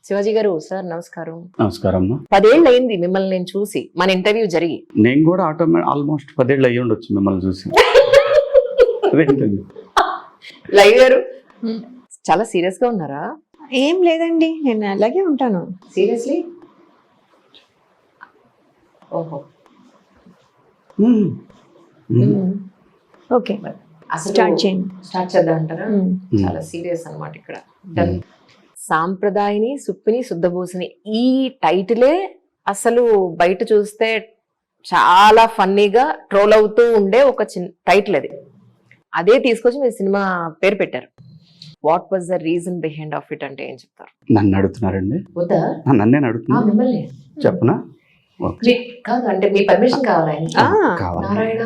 శివాజీ గారు సార్ నమస్కారం. నమస్కారం. 10 ఏళ్ళు అయింది మిమ్మల్ని నేను చూసి, మన ఇంటర్వ్యూ జరిగి. నేను కూడా ఆల్మోస్ట్ 10 ఏళ్ళు అయ్యి ఉండొచ్చు మిమ్మల్ని చూసి. లైవ్ గారు చాలా సీరియస్ గా ఉన్నారా? ఏం లేదండి, నేను అలాగే ఉంటాను. సీరియస్లీ? ఓహో, ఓకే, అసలు స్టార్ట్ చేయండి. స్టార్ట్ చేద్దాం అంటారా? చాలా సీరియస్ అన్నమాట ఇక్కడ. సాంప్రదాయని సుప్పిని శుద్ధభూసిని ఈ టైటిలే అసలు బయట చూస్తే చాలా ఫన్నీగా ట్రోల్ అవుతూ ఉండే ఒక చిన్న టైటిల్ అది. అదే తీసుకొచ్చి మీరు సినిమా పేరు పెట్టారు. What was the reason behind of it అంటే ఏం చెప్తారు? నన్ను అడుగుతున్నారండి? వద్దా? నన్నే అడుగుతున్నా. మిమ్మల్ని చెప్పనా? కాదు, అంటే మీ పర్మిషన్ కావాలా? కావాలి. నారాయణ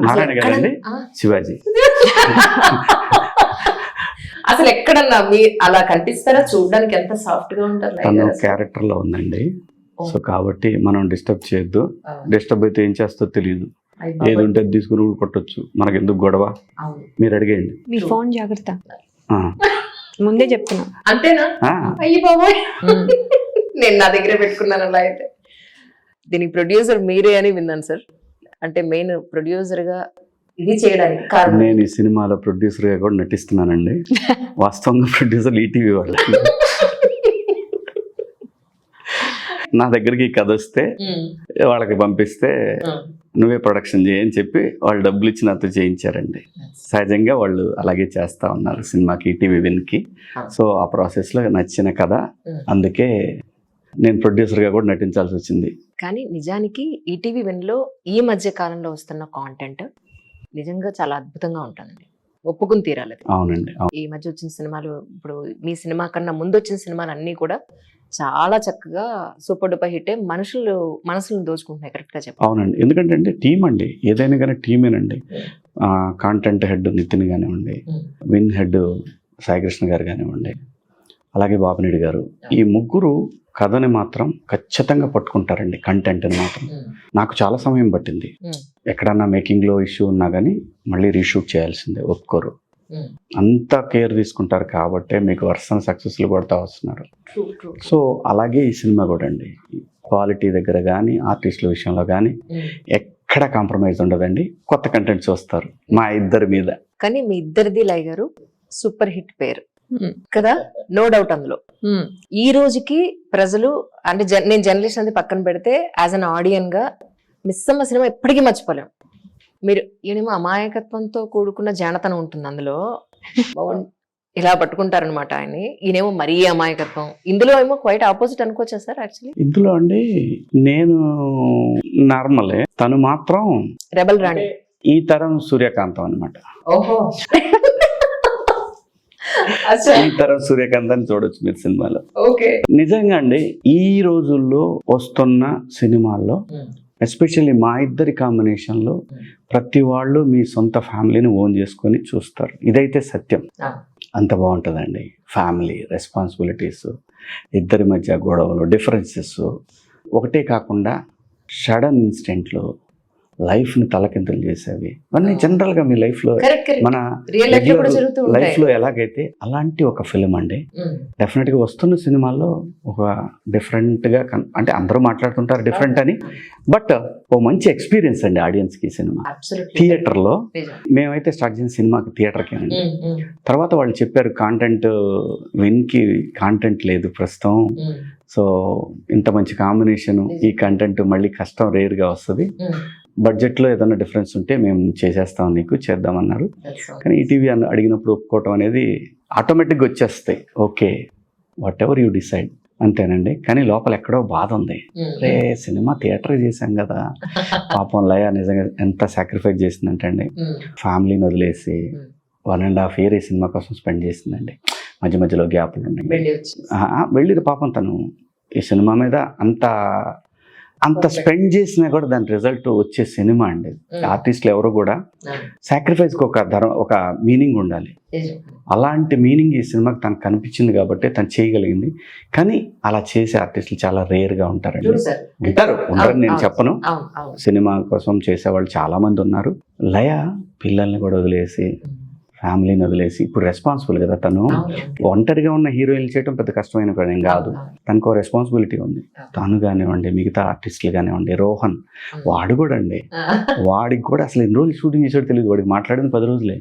నారాయణ గారండి, శివాజీ. అసలు ఎక్కడన్నా మీ అలా కనిపిస్తారా? చూడడానికి ఎంత సాఫ్ట్ గా ఉంటారు. తను క్యారెక్టర్ లో ఉందండి. సో కాబట్టి మనం డిస్టర్బ్ చేయొద్దు. డిస్టర్బ్ అయితే ఏం చేస్తో తెలియదు. ఏది ఉంటే తీసుకుని కొట్టొచ్చు, మనకి ఎందుకు గొడవ? మీరు అడిగేయండి. మీ ఫోన్ జాగ్రత్త, ముందే చెప్తున్నా. అంతేనా? అయ్యి బాబోయ్, నేను నా దగ్గర పెట్టుకున్నాను. అలా అయితే దీనికి ప్రొడ్యూసర్ మీరే అని విన్నాను సార్. అంటే మెయిన్ ప్రొడ్యూసర్ గా ఇది చేయడానికి కారణం? నేను ఈ సినిమాలో ప్రొడ్యూసర్ గా కూడా నటిస్తున్నానండి. వాస్తవంగా ప్రొడ్యూసర్ ఈటీవీ వాళ్ళు. నా దగ్గరికి కథ వస్తే వాళ్ళకి పంపిస్తే నువ్వే ప్రొడక్షన్ చేయని చెప్పి వాళ్ళు డబ్బులు ఇచ్చి నాతో చేయించారండి. సహజంగా వాళ్ళు అలాగే చేస్తా ఉన్నారు సినిమాకి, ఈటీవీ విన్కి. సో ఆ ప్రాసెస్లో నచ్చిన కథ, అందుకే నేను ప్రొడ్యూసర్గా కూడా నటించాల్సి వచ్చింది. కానీ నిజానికి ఈటీవీ విన్లో ఈ మధ్య కాలంలో వస్తున్న కాంటెంట్ నిజంగా చాలా అద్భుతంగా ఉంటుందండి, ఒప్పుకుని తీరాలి. అవునండి. ఈ మధ్య వచ్చిన సినిమాలు, ఇప్పుడు మీ సినిమా కన్నా ముందు వచ్చిన సినిమాలు అన్నీ కూడా చాలా చక్కగా సూపర్ డూపర్ హిట్, మనసులను దోచుకుంటున్నాయి. కరెక్ట్ గా చెప్పాలి. అవునండి, ఎందుకంటే అంటే టీం అండి, ఏదైనా కానీ టీమేనండి. కాంటెంట్ హెడ్ నితిన్ కానివ్వండి, విన్ హెడ్ సాయికృష్ణ గారు కానివ్వండి, అలాగే బాపినేడు గారు, ఈ ముగ్గురు కథని మాత్రం ఖచ్చితంగా పట్టుకుంటారండి. కంటెంట్ని మాత్రం నాకు చాలా సమయం పట్టింది. ఎక్కడన్నా మేకింగ్లో ఇష్యూ ఉన్నా కానీ మళ్ళీ రీషూట్ చేయాల్సిందే, ఒప్పుకోరు. అంత కేర్ తీసుకుంటారు కాబట్టి మీకు వర్షం సక్సెస్లు కొడతా వస్తున్నారు. సో అలాగే ఈ సినిమా కూడా అండి, క్వాలిటీ దగ్గర కానీ ఆర్టిస్టుల విషయంలో కానీ ఎక్కడ కాంప్రమైజ్ ఉండదండి. కొత్త కంటెంట్ చూస్తారు మా ఇద్దరి మీద. కానీ మీ ఇద్దరిది లై గారు సూపర్ హిట్ పేరు కదా, నో డౌట్. అందులో ఈ రోజుకి ప్రజలు అంటే నేను జర్నలిస్ట్ అనేది పక్కన పెడితే యాజ్ అన్ ఆడియన్ గా మిస్సమ్మ సినిమా ఎప్పటికీ మర్చిపోలేం. మీరు ఈయనేమో అమాయకత్వంతో కూడుకున్న జానతనం ఉంటుంది అందులో, ఇలా పట్టుకుంటారనమాట ఆయన్ని. ఈయనేమో మరీ అమాయకత్వం. ఇందులో ఏమో క్వైట్ ఆపోజిట్ అనుకోవచ్చా సార్? యాక్చువల్లీ ఇందులో అండి నేను నార్మలే, తను మాత్రం రెబల్ రాణి, ఈ తరం సూర్యకాంతం అనమాట. ఓహో, ఈ తరం సూర్యకాంత్ అని చూడొచ్చు మీరు సినిమాలో. ఓకే, నిజంగా అండి ఈ రోజుల్లో వస్తున్న సినిమాల్లో ఎస్పెషల్లీ మా ఇద్దరి కాంబినేషన్లో ప్రతి వాళ్ళు మీ సొంత ఫ్యామిలీని ఓన్ చేసుకొని చూస్తారు. ఇదైతే సత్యం. అంత బాగుంటుందండి. ఫ్యామిలీ రెస్పాన్సిబిలిటీస్, ఇద్దరి మధ్య గొడవలు, డిఫరెన్సెస్, ఒకటే కాకుండా సడన్ ఇన్సిడెంట్లో లైఫ్ని తలకిందులు చేసేవి అన్నీ జనరల్గా మీ లైఫ్లో, మన లైఫ్లో ఎలాగైతే అలాంటి ఒక ఫిలిం అండి. డెఫినెట్గా వస్తున్న సినిమాల్లో ఒక డిఫరెంట్గా అంటే అందరూ మాట్లాడుతుంటారు డిఫరెంట్ అని, బట్ ఓ మంచి ఎక్స్పీరియన్స్ అండి ఆడియన్స్కి ఈ సినిమా. థియేటర్లో మేమైతే స్టార్ట్ చేసిన సినిమాకి థియేటర్కి అండి. తర్వాత వాళ్ళు చెప్పారు కాంటెంట్ విన్కి కాంటెంట్ లేదు ప్రస్తుతం, సో ఇంత మంచి కాంబినేషన్, ఈ కంటెంట్ మళ్ళీ కష్టం, రేర్గా వస్తుంది, బడ్జెట్లో ఏదైనా డిఫరెన్స్ ఉంటే మేము చేసేస్తాం, నీకు చేద్దామన్నారు. కానీ ఈటీవీ అడిగినప్పుడు ఒప్పుకోవటం అనేది ఆటోమేటిక్గా వచ్చేస్తాయి. Okay, what ever you decide, అంతేనండి. కానీ లోపల ఎక్కడో బాధ ఉంది. రే సినిమా థియేటర్ చేశాం కదా, పాపం లయ నిజంగా ఎంత సాక్రిఫైస్ చేసిందంటే అండి, ఫ్యామిలీని వదిలేసి 1.5 year ఈ సినిమా కోసం స్పెండ్ చేసిందండి. మధ్య మధ్యలో గ్యాప్లు ఉన్నాయి, వెళ్ళి పాపం తను ఈ సినిమా మీద అంత స్పెండ్ చేసినా కూడా దాని రిజల్ట్ వచ్చే సినిమా అండి. ఆర్టిస్టులు ఎవరు కూడా సాక్రిఫైస్కి ఒక మీనింగ్ ఉండాలి. అలాంటి మీనింగ్ ఈ సినిమాకి తనకు కనిపించింది కాబట్టి తను చేయగలిగింది. కానీ అలా చేసే ఆర్టిస్టులు చాలా రేర్గా ఉంటారండి. ఉంటారని నేను చెప్పను, సినిమా కోసం చేసేవాళ్ళు చాలా మంది ఉన్నారు. లయ పిల్లల్ని కూడా వదిలేసి ఫ్యామిలీని వదిలేసి ఇప్పుడు రెస్పాన్సిబుల్ కదా తను. ఒంటరిగా ఉన్న హీరోయిన్ చేయడం పెద్ద కష్టమైన పని ఏం కాదు. తనకు రెస్పాన్సిబిలిటీ ఉంది. తను కానివ్వండి, మిగతా ఆర్టిస్టులు కానివ్వండి, రోహన్ వాడు కూడా అండి, వాడికి కూడా అసలు ఎన్ని రోజులు షూటింగ్ చేసాడో తెలియదు. వాడికి మాట్లాడింది 10 రోజులే.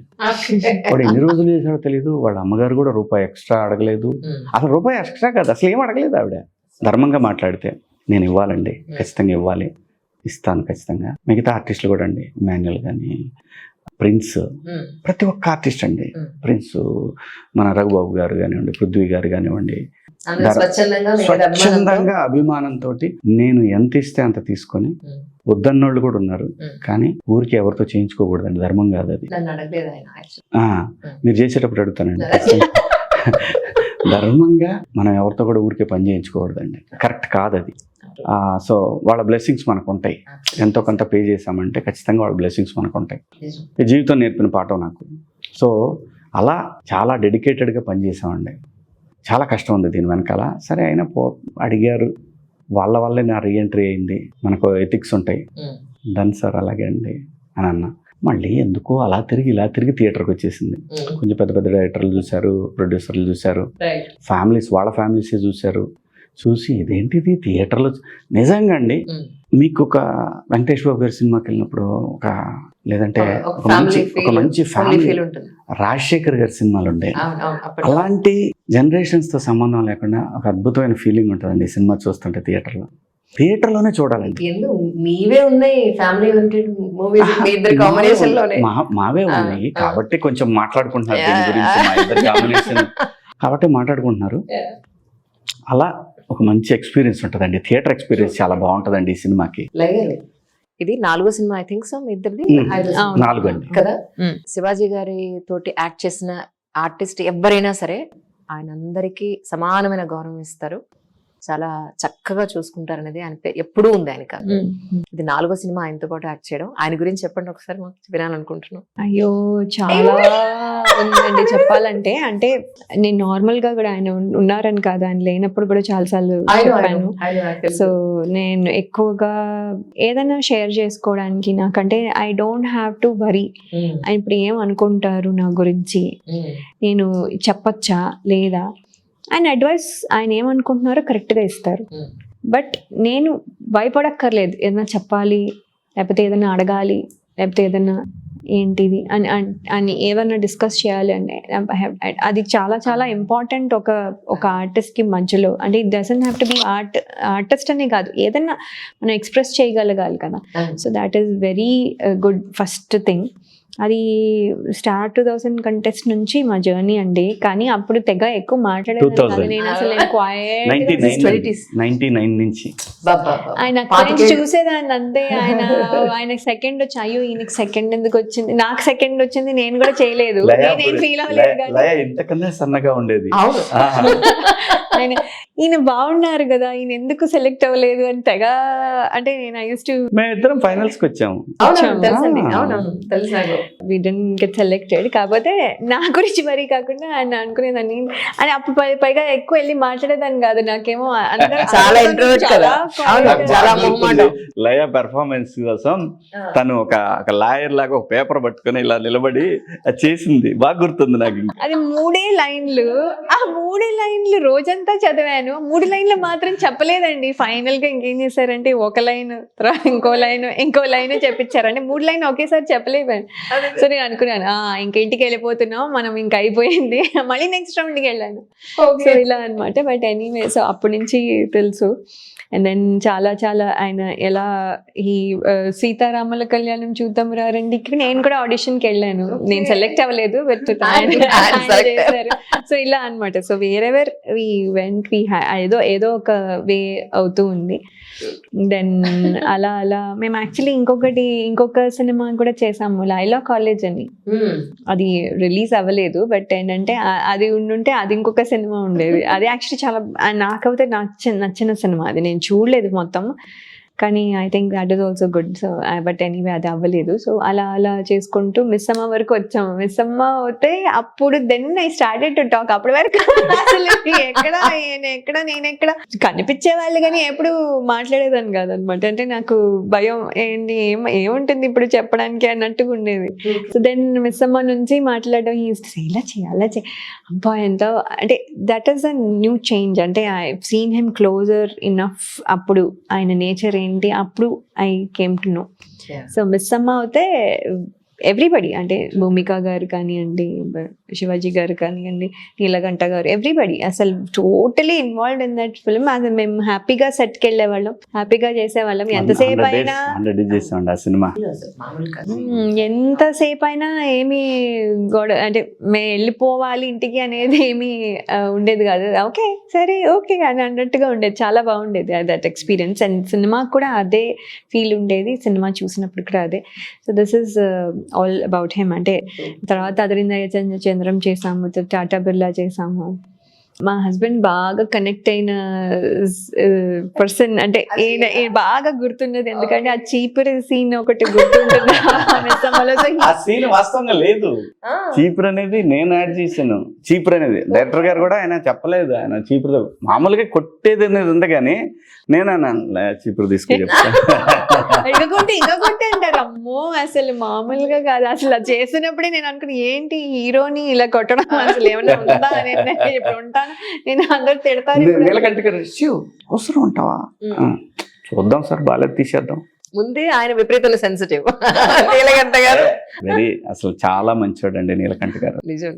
వాడు ఎన్ని రోజులు చేసాడో తెలియదు. వాళ్ళ అమ్మగారు కూడా రూపాయి ఎక్స్ట్రా అడగలేదు. అసలు రూపాయి ఎక్స్ట్రా కాదు, అసలు ఏం అడగలేదు ఆవిడ. ధర్మంగా మాట్లాడితే నేను ఇవ్వాలండి, ఖచ్చితంగా ఇవ్వాలి, ఇస్తాను ఖచ్చితంగా. మిగతా ఆర్టిస్టులు కూడా అండి, మాన్యువల్ కానీ, ప్రిన్స్, ప్రతి ఒక్క ఆర్టిస్ట్ అండి, ప్రిన్స్, మన రఘుబాబు గారు కానివ్వండి, పృథ్వీ గారు కానివ్వండి, స్వచ్ఛందంగా అభిమానంతో నేను ఎంత ఇస్తే అంత తీసుకొని వద్దన్నోళ్ళు కూడా ఉన్నారు. కానీ ఊరికి ఎవరితో చేయించుకోకూడదండి, ధర్మం కాదు అది. మీరు చేసేటప్పుడు అడుగుతానండి, ధర్మంగా మనం ఎవరితో కూడా ఊరికే పని చేయించుకోకూడదండి, కరెక్ట్ కాదు అది. సో వాళ్ళ బ్లెస్సింగ్స్ మనకు ఉంటాయి. ఎంతో కొంత పే చేసామంటే ఖచ్చితంగా వాళ్ళ బ్లెస్సింగ్స్ మనకు ఉంటాయి. జీవితం నేర్పిన పాఠం నాకు. సో అలా చాలా డెడికేటెడ్గా పనిచేసామండి. చాలా కష్టం ఉంది దీని వెనకాల. సరే అయినా అడిగారు, వాళ్ళ వల్లే నా రీఎంట్రీ అయింది. మనకు ఎథిక్స్ ఉంటాయి. డన్ సార్ అలాగే అండి అని అన్న. మళ్ళీ ఎందుకో అలా తిరిగి ఇలా తిరిగి థియేటర్కి వచ్చేసింది. కొంచెం పెద్ద పెద్ద డైరెక్టర్లు చూశారు, ప్రొడ్యూసర్లు చూశారు, ఫ్యామిలీస్ వాళ్ళ ఫ్యామిలీసే చూశారు. చూసి ఇదేంటిది థియేటర్లో నిజంగా అండి. మీకు ఒక వెంకటేష్ బాబు గారి సినిమాకి వెళ్ళినప్పుడు లేదంటే ఒక మంచి ఫ్యామిలీ, రాజశేఖర్ గారి సినిమాలు ఉండే అలాంటి జనరేషన్స్తో సంబంధం లేకుండా ఒక అద్భుతమైన ఫీలింగ్ ఉంటుందండి ఈ సినిమా చూస్తుంటే. థియేటర్లోనే చూడాలండి. మావే ఉన్నాయి కాబట్టి కొంచెం మాట్లాడుకుంటున్నారు దీని గురించి, మా ఇద్దరి కాంబినేషన్ కాబట్టి మాట్లాడుకుంటున్నారు. అలా ఒక మంచి ఎక్స్పీరియన్స్ ఉంటుందండి. థియేటర్ ఎక్స్పీరియన్స్ చాలా బాగుంటుందండి ఈ సినిమాకి. ఇది 4వ సినిమా ఐ థింక్ సో మీ ఇద్దరిది. 4 అండి కదా. శివాజీ గారి తోటి యాక్ట్ చేసిన ఆర్టిస్ట్ ఎవరైనా సరే ఆయన అందరికీ సమానమైన గౌరవం ఇస్తారు, చాలా చక్కగా చూసుకుంటారు అనేది ఆయన ఎప్పుడూ ఉంది ఆయనకి. ఇది 4వ సినిమా ఆయనతో పాటు యాక్ట్ చేయడం. ఆయన గురించి చెప్పండి ఒకసారి, మాకు వినాలనుకుంటున్నాం. అయ్యో చాలా ఉందండి చెప్పాలంటే. అంటే నేను నార్మల్ గా కూడా ఆయన ఉన్నారని కాదు, ఆయన లేనప్పుడు కూడా చాలా సార్లు చెప్పాను. సో నేను ఎక్కువగా ఏదైనా షేర్ చేసుకోవడానికి, నాకంటే I don't have to worry ఆయన ఇప్పుడు ఏం అనుకుంటారు నా గురించి, నేను చెప్పచ్చా లేదా, ఆయన అడ్వైస్ ఆయన ఏమనుకుంటున్నారో కరెక్ట్గా ఇస్తారు. బట్ నేను భయపడక్కర్లేదు ఏదైనా చెప్పాలి, లేకపోతే ఏదైనా అడగాలి, లేకపోతే ఏదైనా ఏంటిది అని ఏదైనా డిస్కస్ చేయాలి అంటే అది చాలా చాలా ఇంపార్టెంట్ ఒక ఆర్టిస్ట్కి మధ్యలో. అంటే it doesn't have to be artist అనే కాదు, ఏదైనా మనం ఎక్స్ప్రెస్ చేయగలగాలి కదా. So that is very good first thing. అది స్టార్ 2000 కంటెస్ట్ నుంచి మా జర్నీ అండి. కానీ అప్పుడు తెగ ఎక్కువ మాట్లాడేది నేను, అసలు ఆయన చూసేదాన్ని అంతే. ఆయన సెకండ్ వచ్చి అయ్యో ఈయనకి సెకండ్ ఎందుకు వచ్చింది, నాకు సెకండ్ వచ్చింది, నేను కూడా చేయలేదు, నేనేం ఫీల్ అవ్వలేదు. సన్నగా ఉండేది ఆయన ఈయన బాగున్నారు కదా, ఈయన ఎందుకు సెలెక్ట్ అవ్వలేదు అని తెగ. అంటే నేను ఐ యూస్ టు, మేమిద్దరం ఫైనల్స్ కి వచ్చాము, వి డిడ్ంట్ గెట్ సెలెక్టెడ్. కాకపోతే నా గురించి మరీ కాకుండా ఆయన అనుకునేదాన్ని. అని అప్పుడు పైగా ఎక్కువ వెళ్ళి మాట్లాడేదాన్ని కాదు. నాకేమో లయ పెర్ఫార్మెన్స్ కోసం తను ఒక లాయర్ లాగా ఒక పేపర్ పట్టుకుని ఇలా నిలబడి చేసింది, బాగా గుర్తుంది నాకు. అది 3 లైన్లు. ఆ 3 లైన్లు రోజంతా చదివాను. 3 లైన్లు మాత్రం చెప్పలేదండి. ఫైనల్ గా ఇంకేం చేశారంటే ఒక లైన్ తర్వాత ఇంకో లైన్ చెప్పించారంటే 3 లైన్ ఒకేసారి చెప్పలేవాను. సో నేను అనుకున్నాను ఇంటికి వెళ్ళిపోతున్నాం మనం, ఇంకా అయిపోయింది, మళ్ళీ నెక్స్ట్ రౌండ్కి వెళ్ళాను. సో ఇలా అనమాట. బట్ ఎనీవే, సో అప్పటి నుంచి తెలుసు. అండ్ దెన్ చాలా చాలా ఆయన ఎలా ఈ సీతారాముల కళ్యాణం చూద్దాం రండికి నేను కూడా ఆడిషన్కి వెళ్ళాను. నేను సెలెక్ట్ అవ్వలేదు, బట్ చేశారు. సో ఇలా అనమాట. సో వేరెవర్ వి వెంట్, ఏదో ఒక వే అవుతూ ఉంది. దెన్ అలా మేము యాక్చువల్లీ ఇంకొక సినిమా కూడా చేసాము, లైలా కాలేజ్ అని. అది రిలీజ్ అవ్వలేదు, బట్ ఏంటంటే అది ఉండుంటే అది ఇంకొక సినిమా ఉండేది. అది యాక్చువల్లీ చాలా నాకైతే నచ్చిన సినిమా. అది నేను చూడలేదు మొత్తం, కానీ I think that is also good. So but anyway అది అవ్వలేదు. సో అలా చేసుకుంటూ మిస్ అమ్మ వరకు వచ్చాము. మిస్ అమ్మ అయితే అప్పుడు then I started to talk. అప్పటి వరకు అసలు ఎక్కడ నేనెక్కడ కనిపించే వాళ్ళు కానీ ఎప్పుడు మాట్లాడేదాన్ని కాదనమాట. అంటే నాకు భయం, ఏంటి ఏముంటుంది ఇప్పుడు చెప్పడానికి అన్నట్టుగా ఉండేది. సో దెన్ మిస్ అమ్మ నుంచి మాట్లాడడం, ఇలా చేయాలి అబ్బా ఎంత అంటే that is a new change. అంటే I seen him closer enough. అప్పుడు ఆయన నేచర్ ఏంటి అప్పుడు I came to know. So miss అమ్మ అయితే ఎవ్రీబడి, అంటే భూమిక గారు కానివ్వండి, శివాజీ గారు కానివ్వండి, నీలకంఠ గారు, ఎవ్రీబడి అసలు totally involved in that film. అది మేము హ్యాపీగా సెట్కి వెళ్ళేవాళ్ళం, హ్యాపీగా చేసేవాళ్ళం. ఎంతసేపు అయినా ఎంతసేపు అయినా ఏమి గొడవ అంటే మేము వెళ్ళిపోవాలి ఇంటికి అనేది ఏమి ఉండేది కాదు. ఓకే సరే ఓకే అని అన్నట్టుగా ఉండేది. చాలా బాగుండేది దట్ ఎక్స్పీరియన్స్. అండ్ సినిమా కూడా అదే ఫీల్ ఉండేది, సినిమా చూసినప్పుడు కూడా అదే. So this is all about him. అంటే తర్వాత అదరిందయ్య చంద్రం చేసాము, టాటా బిర్లా చేసాము. మా హస్బెండ్ బాగా కనెక్ట్ అయిన పర్సన్ అంటే బాగా గుర్తున్నది, ఎందుకంటే ఆ చీపురు సీన్ ఒకటి గుర్తుంటుంది. ఆ సీన్ వాస్తవంగా లేదు. చీపురు అనేది నేను యాడ్ చేశాను. చీపురు అనేది డైరెక్టర్ గారు కూడా ఆయన చెప్పలేదు. ఆయన చీపురు మామూలుగా కొట్టేది అనేది ఉంది, కానీ నేను చీపురు తీసుకుని చెప్తాను. ఇంకొకటి అంటారు, అమ్మో అసలు మామూలుగా కాదు. అసలు చేసినప్పుడే నేను అనుకున్నా, ఏంటి హీరోని ఇలా కొట్టడం అసలు ఏమన్నా ఉందా అని. ఇప్పుడు ఉంటాను నేను, అందరు తిడతారు. అవసరం ఉంటావా, చూద్దాం సార్ బాగాలేదు తీసేద్దాం. ముందే ఆయన విపరీతంగా సెన్సిటివ్ నీలకంఠ గారు. వెరీ అసలు చాలా మంచివాడు అండి నీలకంఠ గారు. నిజం.